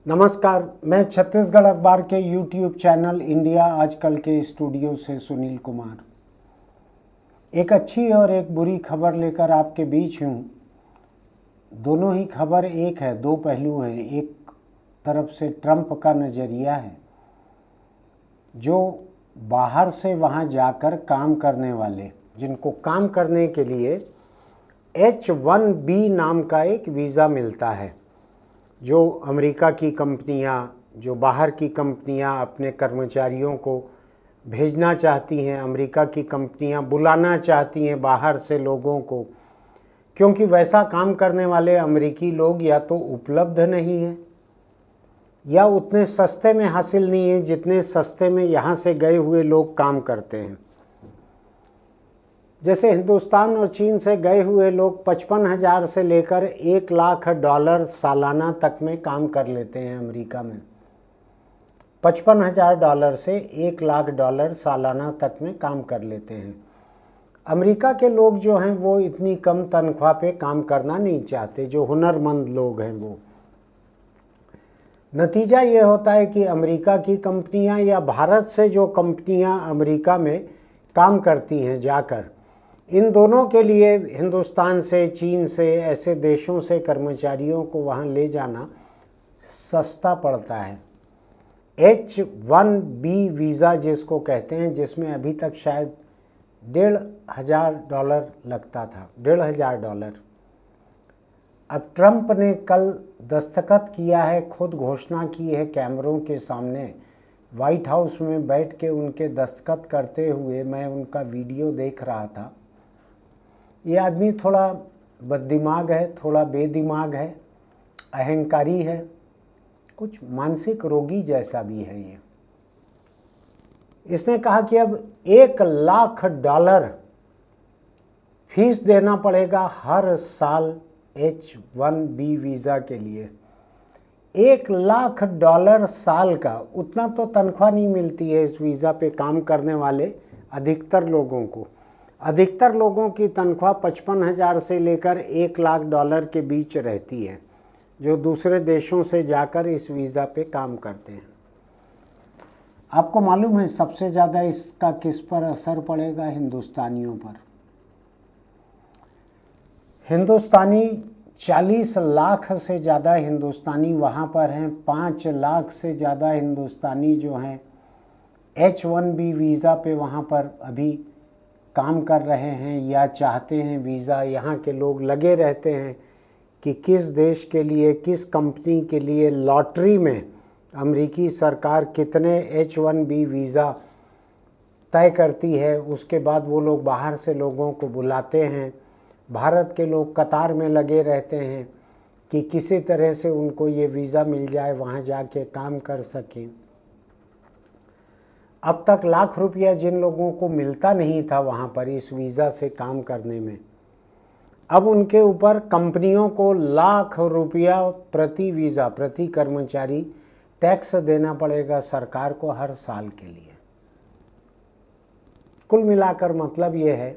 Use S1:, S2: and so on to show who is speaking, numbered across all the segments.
S1: नमस्कार, मैं छत्तीसगढ़ अखबार के यूट्यूब चैनल इंडिया आजकल के स्टूडियो से सुनील कुमार एक अच्छी और एक बुरी खबर लेकर आपके बीच हूँ। दोनों ही खबर एक है, दो पहलू हैं। एक तरफ से ट्रंप का नज़रिया है, जो बाहर से वहाँ जाकर काम करने वाले, जिनको काम करने के लिए H-1B नाम का एक वीज़ा मिलता है, जो अमेरिका की कंपनियां, जो बाहर की कंपनियां अपने कर्मचारियों को भेजना चाहती हैं, अमेरिका की कंपनियां बुलाना चाहती हैं बाहर से लोगों को, क्योंकि वैसा काम करने वाले अमेरिकी लोग या तो उपलब्ध नहीं हैं या उतने सस्ते में हासिल नहीं हैं जितने सस्ते में यहाँ से गए हुए लोग काम करते हैं। जैसे हिंदुस्तान और चीन से गए हुए लोग 55,000 से लेकर $1,00,000 सालाना तक में काम कर लेते हैं अमेरिका में। $55,000 से $1,00,000 सालाना तक में काम कर लेते हैं। अमेरिका के लोग जो हैं वो इतनी कम तनख्वाह पे काम करना नहीं चाहते, जो हुनरमंद लोग हैं वो। नतीजा ये होता है कि अमेरिका की कंपनियां या भारत से जो कंपनियां अमेरिका में काम करती हैं जाकर, इन दोनों के लिए हिंदुस्तान से, चीन से, ऐसे देशों से कर्मचारियों को वहाँ ले जाना सस्ता पड़ता है। H-1B वीज़ा जिसको कहते हैं, जिसमें अभी तक शायद $1,500 लगता था, $1,500। अब ट्रंप ने कल दस्तखत किया है, खुद घोषणा की है कैमरों के सामने, वाइट हाउस में बैठ के उनके दस्तखत करते हुए मैं उनका वीडियो देख रहा था। ये आदमी थोड़ा बददिमाग है, थोड़ा बेदिमाग है, अहंकारी है, कुछ मानसिक रोगी जैसा भी है ये। इसने कहा कि अब $1,00,000 फीस देना पड़ेगा हर साल H-1B वीज़ा के लिए। $1,00,000 साल का, उतना तो तनख्वाह नहीं मिलती है इस वीज़ा पे काम करने वाले अधिकतर लोगों को। अधिकतर लोगों की तनख्वाह 55,000 से लेकर $1,00,000 के बीच रहती है, जो दूसरे देशों से जाकर इस वीज़ा पे काम करते हैं। आपको मालूम है सबसे ज़्यादा इसका किस पर असर पड़ेगा? हिंदुस्तानियों पर। हिंदुस्तानी 40 लाख से ज़्यादा हिंदुस्तानी वहाँ पर हैं। 5 लाख से ज़्यादा हिंदुस्तानी जो हैं H-1B वीज़ा पे वहाँ पर अभी काम कर रहे हैं या चाहते हैं वीज़ा। यहाँ के लोग लगे रहते हैं कि किस देश के लिए, किस कंपनी के लिए लॉटरी में अमेरिकी सरकार कितने H-1B वीज़ा तय करती है, उसके बाद वो लोग बाहर से लोगों को बुलाते हैं। भारत के लोग कतार में लगे रहते हैं कि किसी तरह से उनको ये वीज़ा मिल जाए, वहाँ जाके काम कर सकें। अब तक लाख रुपया जिन लोगों को मिलता नहीं था वहाँ पर इस वीज़ा से काम करने में, अब उनके ऊपर कंपनियों को लाख रुपया प्रति वीज़ा, प्रति कर्मचारी टैक्स देना पड़ेगा सरकार को हर साल के लिए। कुल मिलाकर मतलब ये है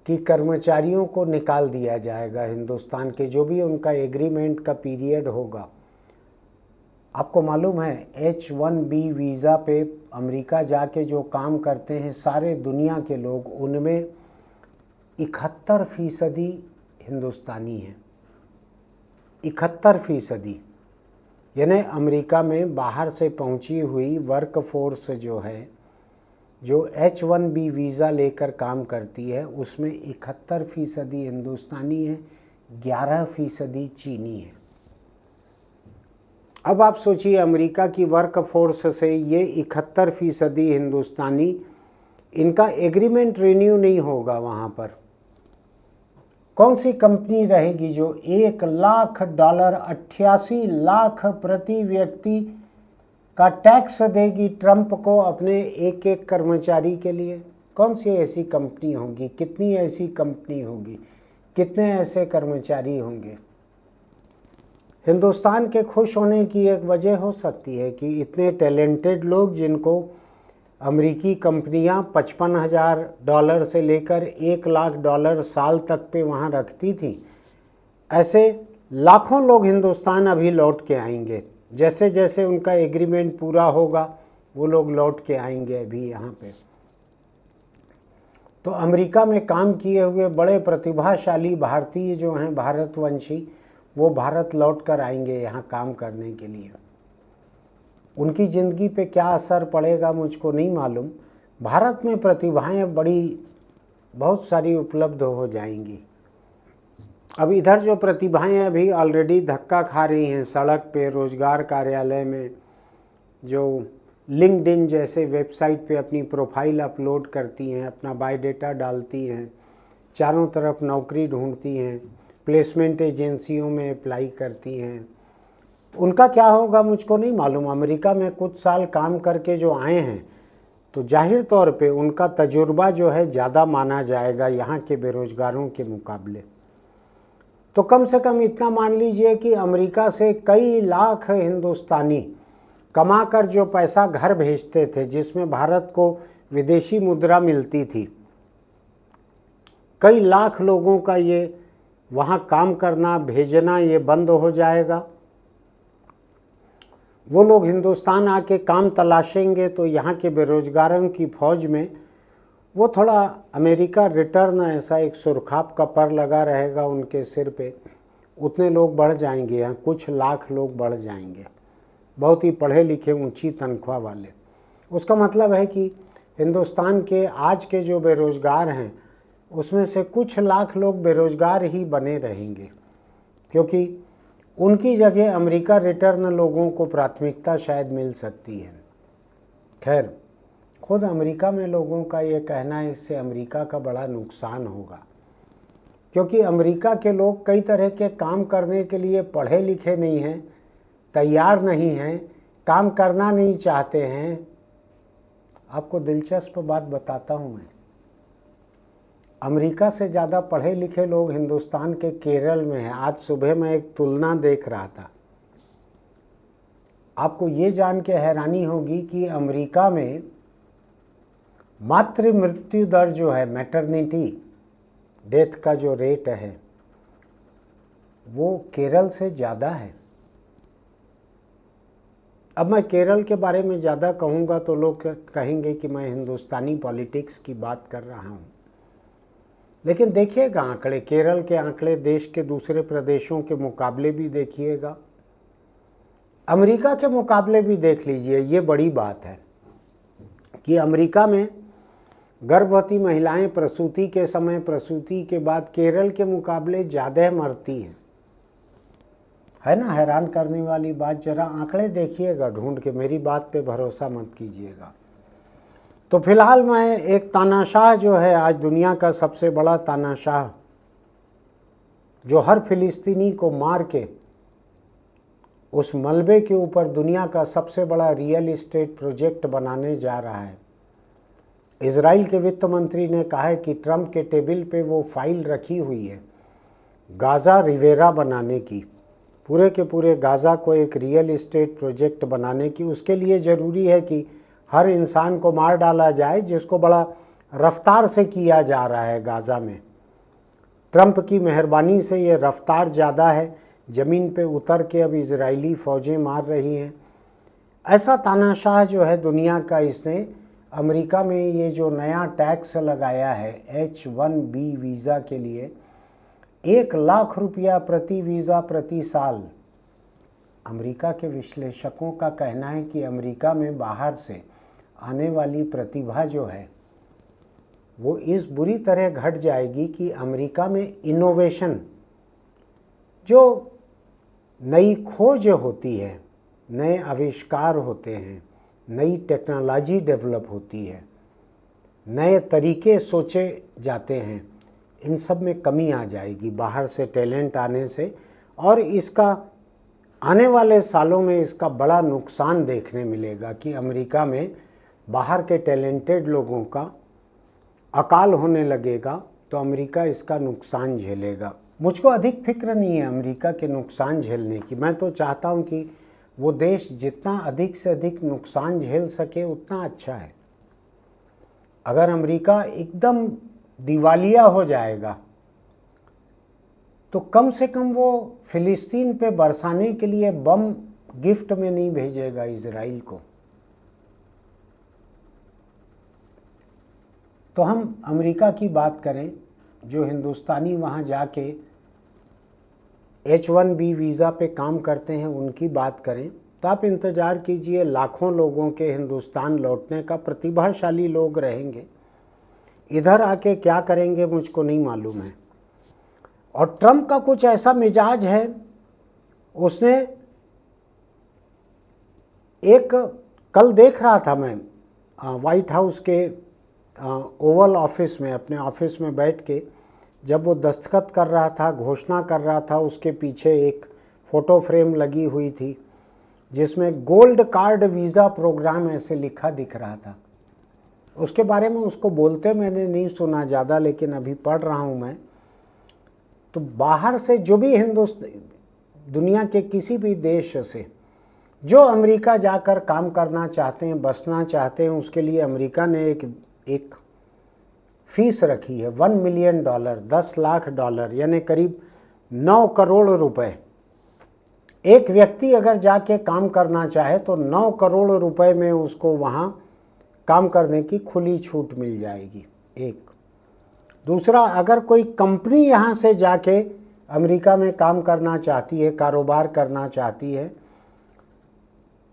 S1: कि कर्मचारियों को निकाल दिया जाएगा हिंदुस्तान के, जो भी उनका एग्रीमेंट का पीरियड होगा। आपको मालूम है H-1B वीज़ा पे अमेरिका जाके जो काम करते हैं सारे दुनिया के लोग, उनमें 71% हिंदुस्तानी हैं। 71%, यानी अमेरिका में बाहर से पहुंची हुई वर्क फोर्स जो है, जो H-1B वीज़ा लेकर काम करती है, उसमें 71% हिंदुस्तानी है, 11% चीनी है। अब आप सोचिए, अमेरिका की वर्क फोर्स से ये 71% हिंदुस्तानी, इनका एग्रीमेंट रिन्यू नहीं होगा वहाँ पर। कौन सी कंपनी रहेगी जो $1,00,000, 88 लाख प्रति व्यक्ति का टैक्स देगी ट्रंप को अपने एक एक कर्मचारी के लिए? कौन सी ऐसी कंपनी होगी? कितनी ऐसी कंपनी होगी? कितने ऐसे कर्मचारी होंगे? हिंदुस्तान के खुश होने की एक वजह हो सकती है कि इतने टैलेंटेड लोग, जिनको अमेरिकी कंपनियां $55,000 से लेकर $1,00,000 साल तक पे वहाँ रखती थी, ऐसे लाखों लोग हिंदुस्तान अभी लौट के आएंगे, जैसे जैसे उनका एग्रीमेंट पूरा होगा वो लोग लौट के आएंगे अभी यहाँ पे। तो अमेरिका में काम किए हुए बड़े प्रतिभाशाली भारतीय जो हैं भारतवंशी, वो भारत लौट कर आएंगे यहाँ काम करने के लिए। उनकी ज़िंदगी पे क्या असर पड़ेगा मुझको नहीं मालूम। भारत में प्रतिभाएं बड़ी बहुत सारी उपलब्ध हो जाएंगी। अब इधर जो प्रतिभाएं अभी ऑलरेडी धक्का खा रही हैं सड़क पे, रोजगार कार्यालय में, जो लिंक्डइन जैसे वेबसाइट पे अपनी प्रोफाइल अपलोड करती हैं, अपना बायोडाटा डालती हैं, चारों तरफ नौकरी ढूंढती हैं, प्लेसमेंट एजेंसियों में अप्लाई करती हैं, उनका क्या होगा मुझको नहीं मालूम। अमेरिका में कुछ साल काम करके जो आए हैं तो जाहिर तौर पे उनका तजुर्बा जो है ज़्यादा माना जाएगा यहाँ के बेरोजगारों के मुकाबले। तो कम से कम इतना मान लीजिए कि अमेरिका से कई लाख हिंदुस्तानी कमाकर जो पैसा घर भेजते थे, जिसमें भारत को विदेशी मुद्रा मिलती थी, कई लाख लोगों का ये वहाँ काम करना भेजना ये बंद हो जाएगा। वो लोग हिंदुस्तान आके काम तलाशेंगे तो यहाँ के बेरोजगारों की फौज में वो थोड़ा अमेरिका रिटर्न ऐसा एक सुरखाप का पर लगा रहेगा उनके सिर पे, उतने लोग बढ़ जाएंगे, यहाँ कुछ लाख लोग बढ़ जाएंगे, बहुत ही पढ़े लिखे ऊंची तनख्वाह वाले। उसका मतलब है कि हिंदुस्तान के आज के जो बेरोजगार हैं उसमें से कुछ लाख लोग बेरोजगार ही बने रहेंगे, क्योंकि उनकी जगह अमेरिका रिटर्न लोगों को प्राथमिकता शायद मिल सकती है। खैर, खुद अमेरिका में लोगों का ये कहना है इससे अमेरिका का बड़ा नुकसान होगा, क्योंकि अमेरिका के लोग कई तरह के काम करने के लिए पढ़े लिखे नहीं हैं, तैयार नहीं हैं, काम करना नहीं चाहते हैं। आपको दिलचस्प बात बताता हूँ मैं, अमेरिका से ज़्यादा पढ़े लिखे लोग हिंदुस्तान के केरल में हैं। आज सुबह मैं एक तुलना देख रहा था, आपको ये जान के हैरानी होगी कि अमेरिका में मातृ मृत्यु दर जो है, मैटरनिटी डेथ का जो रेट है, वो केरल से ज़्यादा है। अब मैं केरल के बारे में ज़्यादा कहूँगा तो लोग कहेंगे कि मैं हिंदुस्तानी पॉलिटिक्स की बात कर रहा हूँ, लेकिन देखिएगा आंकड़े, केरल के आंकड़े देश के दूसरे प्रदेशों के मुकाबले भी देखिएगा, अमेरिका के मुकाबले भी देख लीजिए। ये बड़ी बात है कि अमेरिका में गर्भवती महिलाएं प्रसूति के समय, प्रसूति के बाद केरल के मुकाबले ज़्यादा मरती हैं। है ना हैरान करने वाली बात। जरा आंकड़े देखिएगा ढूंढ के, मेरी बात पे भरोसा मत कीजिएगा। तो फिलहाल मैं एक तानाशाह जो है, आज दुनिया का सबसे बड़ा तानाशाह, जो हर फिलिस्तीनी को मार के उस मलबे के ऊपर दुनिया का सबसे बड़ा रियल एस्टेट प्रोजेक्ट बनाने जा रहा है। इजराइल के वित्त मंत्री ने कहा है कि ट्रंप के टेबल पे वो फाइल रखी हुई है गाज़ा रिवेरा बनाने की, पूरे के पूरे गाज़ा को एक रियल एस्टेट प्रोजेक्ट बनाने की। उसके लिए ज़रूरी है कि हर इंसान को मार डाला जाए, जिसको बड़ा रफ्तार से किया जा रहा है गाज़ा में। ट्रंप की मेहरबानी से ये रफ्तार ज़्यादा है, ज़मीन पे उतर के अब इजरायली फ़ौजें मार रही हैं। ऐसा तानाशाह जो है दुनिया का, इसने अमेरिका में ये जो नया टैक्स लगाया है H-1B वीज़ा के लिए, 1 लाख रुपया प्रति वीज़ा प्रति साल। अमेरिका के विश्लेषकों का कहना है कि अमेरिका में बाहर से आने वाली प्रतिभा जो है वो इस बुरी तरह घट जाएगी कि अमेरिका में इनोवेशन, जो नई खोज होती है, नए आविष्कार होते हैं, नई टेक्नोलॉजी डेवलप होती है, नए तरीके सोचे जाते हैं, इन सब में कमी आ जाएगी बाहर से टैलेंट आने से। और इसका आने वाले सालों में इसका बड़ा नुकसान देखने मिलेगा कि अमेरिका में बाहर के टैलेंटेड लोगों का अकाल होने लगेगा, तो अमेरिका इसका नुकसान झेलेगा। मुझको अधिक फिक्र नहीं है अमेरिका के नुकसान झेलने की। मैं तो चाहता हूं कि वो देश जितना अधिक से अधिक नुकसान झेल सके उतना अच्छा है। अगर अमेरिका एकदम दिवालिया हो जाएगा तो कम से कम वो फिलिस्तीन पे बरसाने के लिए बम गिफ्ट में नहीं भेजेगा इजराइल को। तो हम अमेरिका की बात करें, जो हिंदुस्तानी वहाँ जाके H1B वीज़ा पे काम करते हैं उनकी बात करें, तो आप इंतज़ार कीजिए लाखों लोगों के हिंदुस्तान लौटने का। प्रतिभाशाली लोग रहेंगे, इधर आके क्या करेंगे मुझको नहीं मालूम है। और ट्रम्प का कुछ ऐसा मिजाज है, उसने एक कल देख रहा था मैं वाइट हाउस के ओवल ऑफिस में, अपने ऑफिस में बैठ के जब वो दस्तखत कर रहा था, घोषणा कर रहा था, उसके पीछे एक फ़ोटो फ्रेम लगी हुई थी जिसमें गोल्ड कार्ड वीज़ा प्रोग्राम ऐसे लिखा दिख रहा था। उसके बारे में उसको बोलते मैंने नहीं सुना ज़्यादा, लेकिन अभी पढ़ रहा हूँ मैं। तो बाहर से जो भी दुनिया के किसी भी देश से जो अमेरिका जाकर काम करना चाहते हैं, बसना चाहते हैं, उसके लिए अमेरिका ने एक फीस रखी है $1 मिलियन, $10 लाख, यानी करीब 9 करोड़ रुपए। एक व्यक्ति अगर जाके काम करना चाहे तो 9 करोड़ रुपए में उसको वहाँ काम करने की खुली छूट मिल जाएगी। एक दूसरा, अगर कोई कंपनी यहाँ से जाके अमेरिका में काम करना चाहती है, कारोबार करना चाहती है,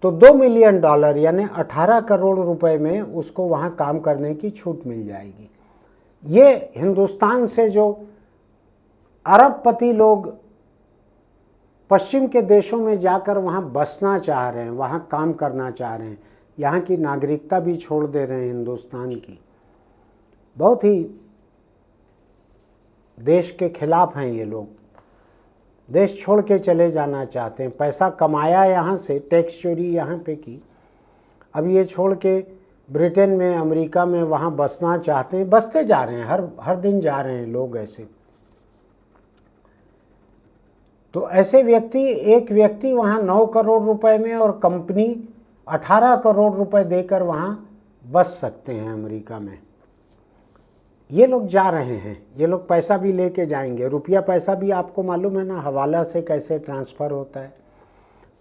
S1: तो $2 मिलियन यानी 18 करोड़ रुपए में उसको वहाँ काम करने की छूट मिल जाएगी। ये हिंदुस्तान से जो अरबपति लोग पश्चिम के देशों में जाकर वहाँ बसना चाह रहे हैं, वहाँ काम करना चाह रहे हैं, यहाँ की नागरिकता भी छोड़ दे रहे हैं हिंदुस्तान की, बहुत ही देश के खिलाफ हैं ये लोग, देश छोड़ के चले जाना चाहते हैं। पैसा कमाया यहाँ से, टैक्स चोरी यहाँ पे की, अब ये छोड़ के ब्रिटेन में, अमेरिका में वहाँ बसना चाहते हैं, बसते जा रहे हैं, हर दिन जा रहे हैं लोग ऐसे। तो ऐसे एक व्यक्ति वहाँ 9 करोड़ रुपए में और कंपनी 18 करोड़ रुपए देकर वहाँ बस सकते हैं अमेरिका में। ये लोग जा रहे हैं, ये लोग पैसा भी लेके जाएंगे, रुपया पैसा भी आपको मालूम है ना हवाला से कैसे ट्रांसफ़र होता है।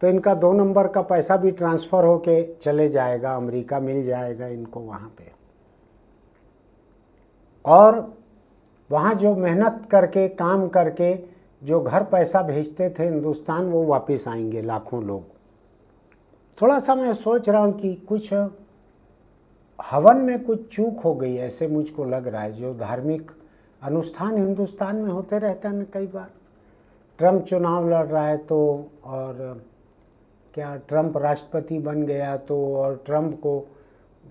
S1: तो इनका 2 नंबर का पैसा भी ट्रांसफ़र होके चले जाएगा, अमेरिका मिल जाएगा इनको वहाँ पे। और वहाँ जो मेहनत करके, काम करके जो घर पैसा भेजते थे हिंदुस्तान, वो वापस आएंगे लाखों लोग। थोड़ा सा मैं सोच रहा हूँ कि कुछ हवन में कुछ चूक हो गई, ऐसे मुझको लग रहा है। जो धार्मिक अनुष्ठान हिंदुस्तान में होते रहते हैं कई बार, ट्रम्प चुनाव लड़ रहा है तो, और क्या ट्रम्प राष्ट्रपति बन गया तो, और ट्रम्प को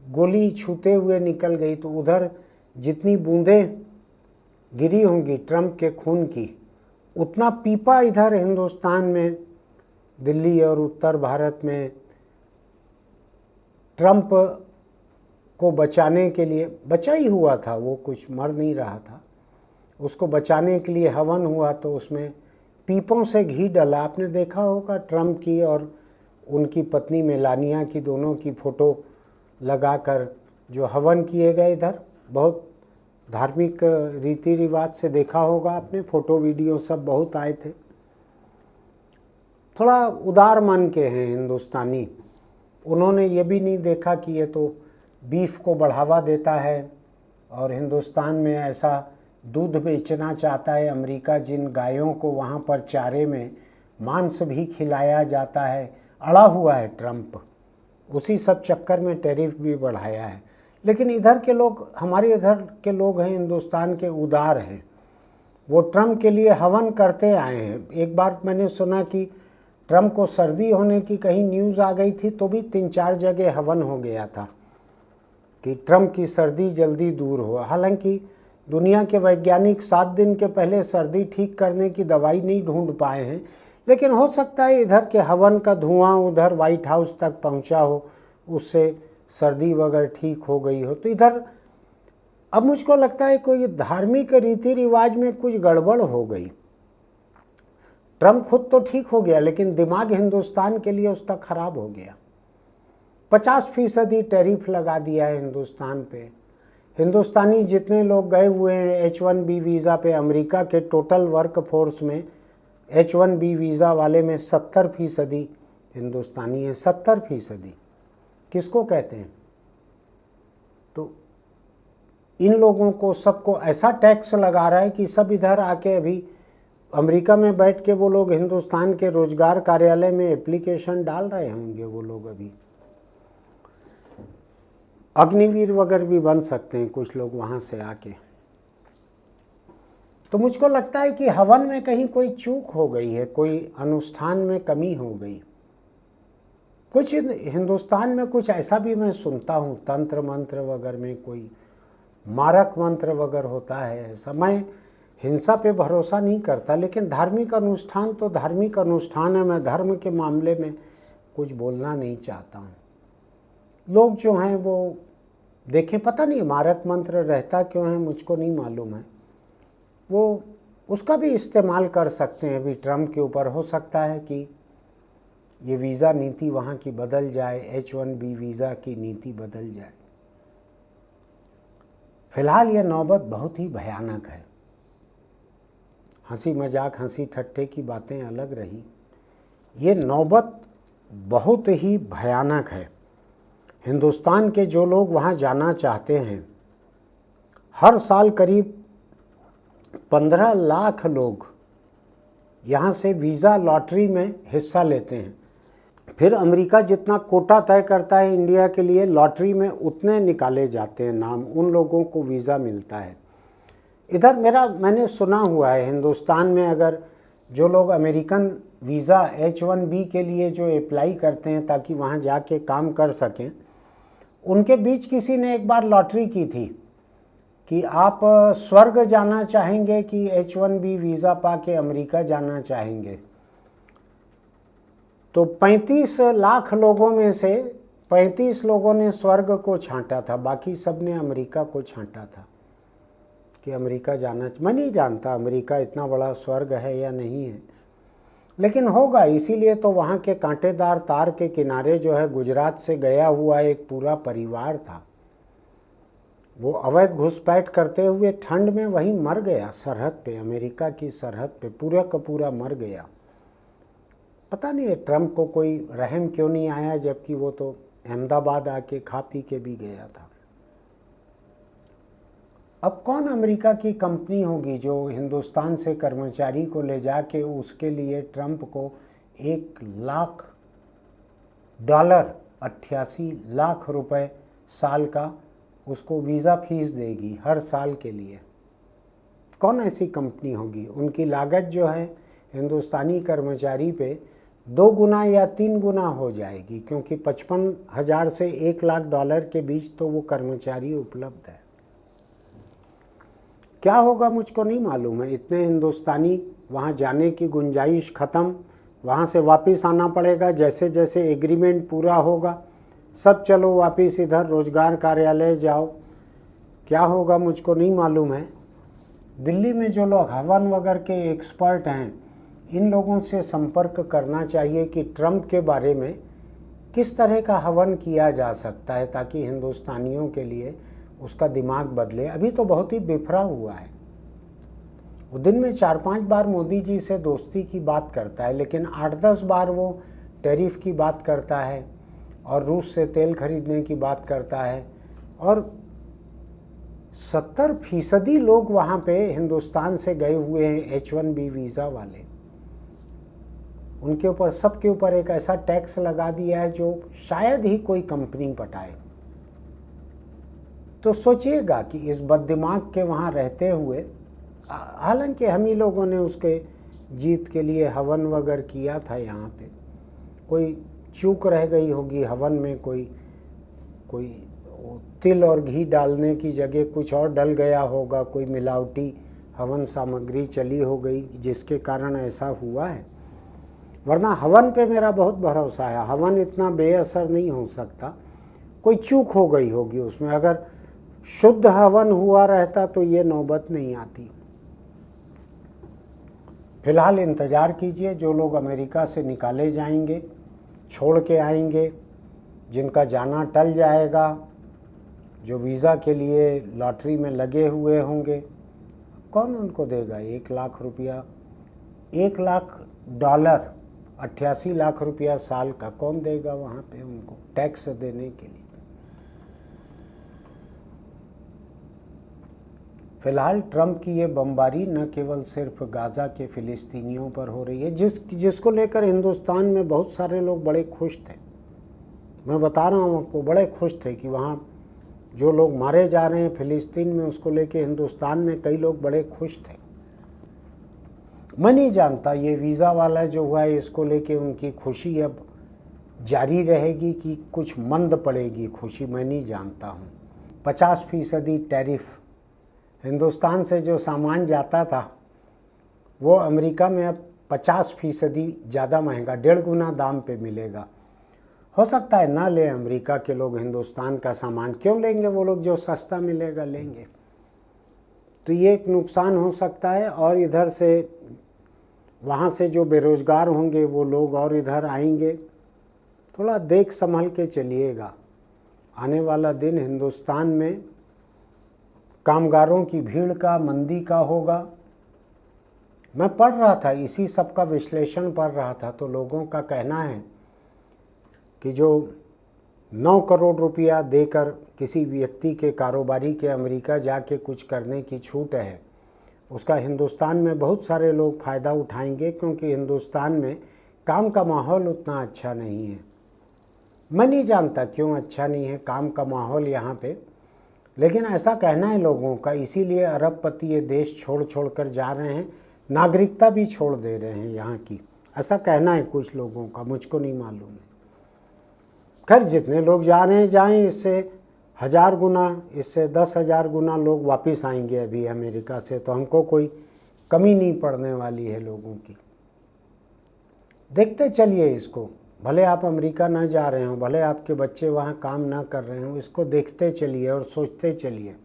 S1: गोली छूते हुए निकल गई, तो उधर जितनी बूंदें गिरी होंगी ट्रम्प के खून की, उतना पीपा इधर हिंदुस्तान में, दिल्ली और उत्तर भारत में ट्रम्प को बचाने के लिए, बचा ही हुआ था वो, कुछ मर नहीं रहा था, उसको बचाने के लिए हवन हुआ तो उसमें पीपों से घी डला। आपने देखा होगा ट्रम्प की और उनकी पत्नी मेलानिया की, दोनों की फ़ोटो लगाकर जो हवन किए गए इधर, बहुत धार्मिक रीति रिवाज से देखा होगा आपने, फ़ोटो वीडियो सब बहुत आए थे। थोड़ा उदार मन के हैं हिंदुस्तानी, उन्होंने ये भी नहीं देखा कि ये तो बीफ को बढ़ावा देता है और हिंदुस्तान में ऐसा दूध बेचना चाहता है अमेरिका, जिन गायों को वहाँ पर चारे में मांस भी खिलाया जाता है, अड़ा हुआ है ट्रम्प, उसी सब चक्कर में टैरिफ भी बढ़ाया है। लेकिन इधर के लोग, हमारे इधर के लोग हैं हिंदुस्तान के, उदार हैं, वो ट्रम्प के लिए हवन करते आए हैं। एक बार मैंने सुना कि ट्रम्प को सर्दी होने की कहीं न्यूज़ आ गई थी, तो भी 3-4 जगह हवन हो गया था कि ट्रम्प की सर्दी जल्दी दूर हो। हालांकि दुनिया के वैज्ञानिक 7 दिन के पहले सर्दी ठीक करने की दवाई नहीं ढूंढ पाए हैं, लेकिन हो सकता है इधर के हवन का धुआं उधर वाइट हाउस तक पहुंचा हो, उससे सर्दी वगैरह ठीक हो गई हो। तो इधर अब मुझको लगता है कोई धार्मिक रीति रिवाज में कुछ गड़बड़ हो गई। ट्रम्प खुद तो ठीक हो गया, लेकिन दिमाग हिंदुस्तान के लिए उसका खराब हो गया। 50% टैरिफ लगा दिया है हिंदुस्तान पे। हिंदुस्तानी जितने लोग गए हुए हैं H1B वीज़ा पे अमेरिका के टोटल वर्क फोर्स में, H1B वीज़ा वाले में 70% हिंदुस्तानी है। 70% किसको कहते हैं? तो इन लोगों को सबको ऐसा टैक्स लगा रहा है कि सब इधर आके अभी अमेरिका में बैठ के वो लोग हिंदुस्तान के रोजगार कार्यालय में एप्लीकेशन डाल रहे होंगे। वो लोग अभी अग्निवीर वगैरह भी बन सकते हैं कुछ लोग वहाँ से आके। तो मुझको लगता है कि हवन में कहीं कोई चूक हो गई है, कोई अनुष्ठान में कमी हो गई। कुछ हिंदुस्तान में कुछ ऐसा भी मैं सुनता हूँ, तंत्र मंत्र वगैरह में कोई मारक मंत्र वगैरह होता है ऐसा। मैं हिंसा पे भरोसा नहीं करता, लेकिन धार्मिक अनुष्ठान तो धार्मिक अनुष्ठान है। मैं धर्म के मामले में कुछ बोलना नहीं चाहता हूँ। लोग जो हैं वो देखें, पता नहीं मारक मंत्र रहता क्यों है, मुझको नहीं मालूम है। वो उसका भी इस्तेमाल कर सकते हैं। अभी ट्रम्प के ऊपर हो सकता है कि ये वीज़ा नीति वहाँ की बदल जाए, H1B वीज़ा की नीति बदल जाए। फिलहाल ये नौबत बहुत ही भयानक है। हंसी मजाक हंसी ठट्ठे की बातें अलग रही, ये नौबत बहुत ही भयानक है। हिंदुस्तान के जो लोग वहाँ जाना चाहते हैं, हर साल करीब 15 लाख लोग यहाँ से वीज़ा लॉटरी में हिस्सा लेते हैं। फिर अमेरिका जितना कोटा तय करता है इंडिया के लिए, लॉटरी में उतने निकाले जाते हैं नाम, उन लोगों को वीज़ा मिलता है। इधर मैंने सुना हुआ है हिंदुस्तान में अगर जो लोग अमेरिकन वीज़ा H1B के लिए जो अप्लाई करते हैं ताकि वहाँ जाके काम कर सकें, उनके बीच किसी ने एक बार लॉटरी की थी कि आप स्वर्ग जाना चाहेंगे कि H1B वीज़ा पाके अमेरिका जाना चाहेंगे। तो 35 लाख लोगों में से 35 लोगों ने स्वर्ग को छांटा था, बाकी सब ने अमेरिका को छांटा था कि अमेरिका जाना। मैं नहीं जानता अमेरिका इतना बड़ा स्वर्ग है या नहीं है, लेकिन होगा। इसीलिए तो वहाँ के कांटेदार तार के किनारे जो है गुजरात से गया हुआ एक पूरा परिवार था, वो अवैध घुसपैठ करते हुए ठंड में वहीं मर गया, सरहद पे, अमेरिका की सरहद पे पूरा का पूरा मर गया। पता नहीं ट्रम्प को कोई रहम क्यों नहीं आया, जबकि वो तो अहमदाबाद आके खा पी के भी गया था। अब कौन अमेरिका की कंपनी होगी जो हिंदुस्तान से कर्मचारी को ले जाके उसके लिए ट्रम्प को $1 लाख 88 लाख रुपए साल का उसको वीज़ा फीस देगी हर साल के लिए? कौन ऐसी कंपनी होगी? उनकी लागत जो है हिंदुस्तानी कर्मचारी पे 2 गुना या 3 गुना हो जाएगी, क्योंकि 55,000 से $1 लाख के बीच तो वो कर्मचारी उपलब्ध है। क्या होगा मुझको नहीं मालूम है। इतने हिंदुस्तानी वहाँ जाने की गुंजाइश ख़त्म, वहाँ से वापस आना पड़ेगा। जैसे जैसे एग्रीमेंट पूरा होगा सब चलो वापस इधर रोजगार कार्यालय जाओ। क्या होगा मुझको नहीं मालूम है। दिल्ली में जो लोग हवन वगैरह के एक्सपर्ट हैं, इन लोगों से संपर्क करना चाहिए कि ट्रम्प के बारे में किस तरह का हवन किया जा सकता है ताकि हिंदुस्तानियों के लिए उसका दिमाग बदले। अभी तो बहुत ही बिफरा हुआ है। वो दिन में 4-5 बार मोदी जी से दोस्ती की बात करता है, लेकिन 8-10 बार वो टैरिफ की बात करता है और रूस से तेल खरीदने की बात करता है। और 70% लोग वहाँ पे हिंदुस्तान से गए हुए हैं H1B वीज़ा वाले। उनके ऊपर, सबके ऊपर एक ऐसा टैक्स लगा दिया है जो शायद ही कोई कंपनी पटाए। तो सोचिएगा कि इस बददिमाग के वहाँ रहते हुए, हालांकि हम ही लोगों ने उसके जीत के लिए हवन वगैरह किया था, यहाँ पे कोई चूक रह गई होगी हवन में, कोई तिल और घी डालने की जगह कुछ और डल गया होगा, कोई मिलावटी हवन सामग्री चली हो गई जिसके कारण ऐसा हुआ है। वरना हवन पे मेरा बहुत भरोसा है, हवन इतना बेअसर नहीं हो सकता। कोई चूक हो गई होगी उसमें। अगर शुद्ध हवन हुआ रहता तो ये नौबत नहीं आती। फिलहाल इंतज़ार कीजिए, जो लोग अमेरिका से निकाले जाएंगे, छोड़ के आएंगे, जिनका जाना टल जाएगा, जो वीज़ा के लिए लॉटरी में लगे हुए होंगे, कौन उनको देगा 1 लाख रुपया, 1 लाख डॉलर, 88 लाख रुपया साल का कौन देगा वहाँ पे उनको टैक्स देने के लिए। फिलहाल ट्रंप की ये बमबारी न केवल सिर्फ गाज़ा के फ़िलिस्तीनियों पर हो रही है, जिसको लेकर हिंदुस्तान में बहुत सारे लोग बड़े खुश थे। मैं बता रहा हूँ आपको, बड़े खुश थे कि वहाँ जो लोग मारे जा रहे हैं फ़िलिस्तीन में, उसको लेके हिंदुस्तान में कई लोग बड़े खुश थे। मैं नहीं जानता ये वीज़ा वाला जो हुआ है इसको लेके उनकी खुशी अब जारी रहेगी कि कुछ मंद पड़ेगी खुशी, मैं नहीं जानता हूँ। 50% टैरिफ, हिंदुस्तान से जो सामान जाता था वो अमेरिका में अब 50% ज़्यादा महंगा, 1.5 गुना दाम पे मिलेगा। हो सकता है ना ले अमेरिका के लोग हिंदुस्तान का सामान, क्यों लेंगे वो लोग, जो सस्ता मिलेगा लेंगे। तो ये एक नुकसान हो सकता है। और इधर से वहाँ से जो बेरोज़गार होंगे वो लोग और इधर आएंगे, थोड़ा देख संभल के चलिएगा। आने वाला दिन हिंदुस्तान में कामगारों की भीड़ का, मंदी का होगा। मैं पढ़ रहा था, इसी सब का विश्लेषण पढ़ रहा था, तो लोगों का कहना है कि जो 9 करोड़ रुपया देकर किसी व्यक्ति के, कारोबारी के अमेरिका जाके कुछ करने की छूट है, उसका हिंदुस्तान में बहुत सारे लोग फ़ायदा उठाएंगे, क्योंकि हिंदुस्तान में काम का माहौल उतना अच्छा नहीं है। मैं नहीं जानता क्यों अच्छा नहीं है काम का माहौल यहाँ पे, लेकिन ऐसा कहना है लोगों का, इसीलिए अरबपति ये देश छोड़ कर जा रहे हैं, नागरिकता भी छोड़ दे रहे हैं यहाँ की, ऐसा कहना है कुछ लोगों का, मुझको नहीं मालूम है। खैर जितने लोग जा रहे हैं जाएं, इससे 1000 गुना, इससे 10,000 गुना लोग वापस आएंगे अभी अमेरिका से, तो हमको कोई कमी नहीं पड़ने वाली है लोगों की। देखते चलिए इसको, भले आप अमेरिका ना जा रहे हो, भले आपके बच्चे वहाँ काम ना कर रहे हो, इसको देखते चलिए और सोचते चलिए।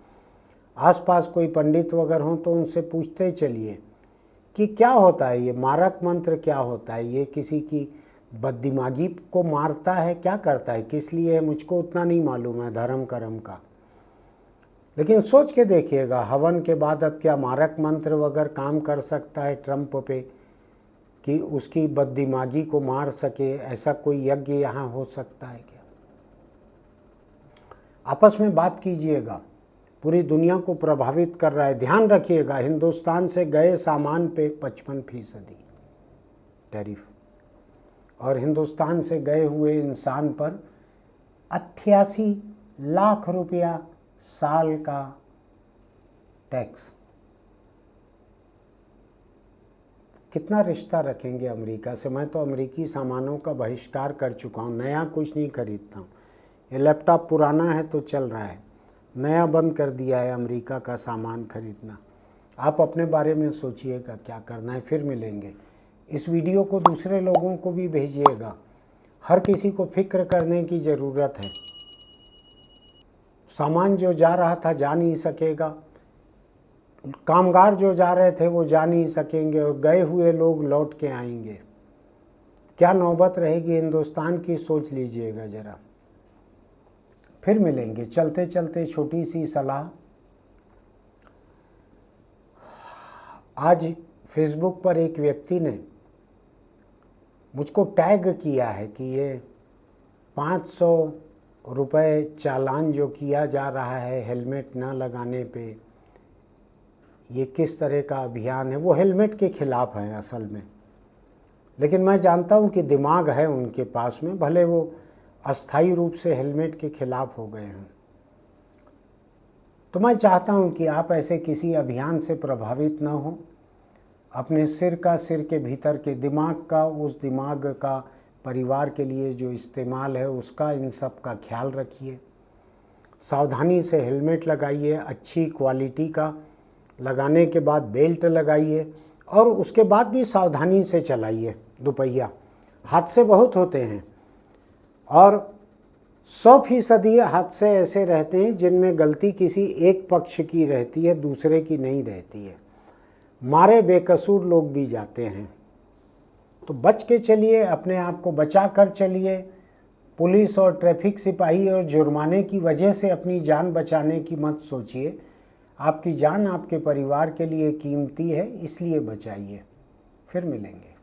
S1: आसपास कोई पंडित वगैरह हो तो उनसे पूछते चलिए कि क्या होता है ये मारक मंत्र, क्या होता है ये, किसी की बददिमागी को मारता है, क्या करता है, किस लिए है, मुझको उतना नहीं मालूम है धर्म कर्म का। लेकिन सोच के देखिएगा, हवन के बाद अब क्या मारक मंत्र वगैरह काम कर सकता है ट्रंप पे कि उसकी बददिमागी को मार सके, ऐसा कोई यज्ञ यहाँ हो सकता है क्या? आपस में बात कीजिएगा, पूरी दुनिया को प्रभावित कर रहा है। ध्यान रखिएगा, हिंदुस्तान से गए सामान पे 55% टैरिफ, और हिंदुस्तान से गए हुए इंसान पर 88 लाख रुपया साल का टैक्स। कितना रिश्ता रखेंगे अमेरिका से? मैं तो अमेरिकी सामानों का बहिष्कार कर चुका हूँ, नया कुछ नहीं खरीदता हूँ। ये लैपटॉप पुराना है तो चल रहा है, नया बंद कर दिया है अमेरिका का सामान खरीदना। आप अपने बारे में सोचिएगा क्या करना है। फिर मिलेंगे। इस वीडियो को दूसरे लोगों को भी भेजिएगा, हर किसी को फिक्र करने की ज़रूरत है। सामान जो जा रहा था जा नहीं सकेगा, कामगार जो जा रहे थे वो जा नहीं सकेंगे, और गए हुए लोग लौट के आएंगे। क्या नौबत रहेगी हिंदुस्तान की, सोच लीजिएगा ज़रा। फिर मिलेंगे। चलते चलते छोटी सी सलाह, आज फेसबुक पर एक व्यक्ति ने मुझको टैग किया है कि ये 500 रुपये चालान जो किया जा रहा है हेलमेट न लगाने पे, ये किस तरह का अभियान है। वो हेलमेट के खिलाफ है असल में, लेकिन मैं जानता हूँ कि दिमाग है उनके पास में, भले वो अस्थायी रूप से हेलमेट के खिलाफ हो गए हैं। तो मैं चाहता हूँ कि आप ऐसे किसी अभियान से प्रभावित न हो। अपने सिर के भीतर के दिमाग का, उस दिमाग का परिवार के लिए जो इस्तेमाल है उसका, इन सब का ख्याल रखिए। सावधानी से हेलमेट लगाइए, अच्छी क्वालिटी का लगाने के बाद बेल्ट लगाइए, और उसके बाद भी सावधानी से चलाइए। दुपहिया हादसे बहुत होते हैं, और 100% हादसे ऐसे रहते हैं जिनमें गलती किसी एक पक्ष की रहती है, दूसरे की नहीं रहती है। मारे बेकसूर लोग भी जाते हैं। तो बच के चलिए, अपने आप को बचा कर चलिए, पुलिस और ट्रैफिक सिपाही और जुर्माने की वजह से अपनी जान बचाने की मत सोचिए। आपकी जान आपके परिवार के लिए कीमती है, इसलिए बचाइए। फिर मिलेंगे।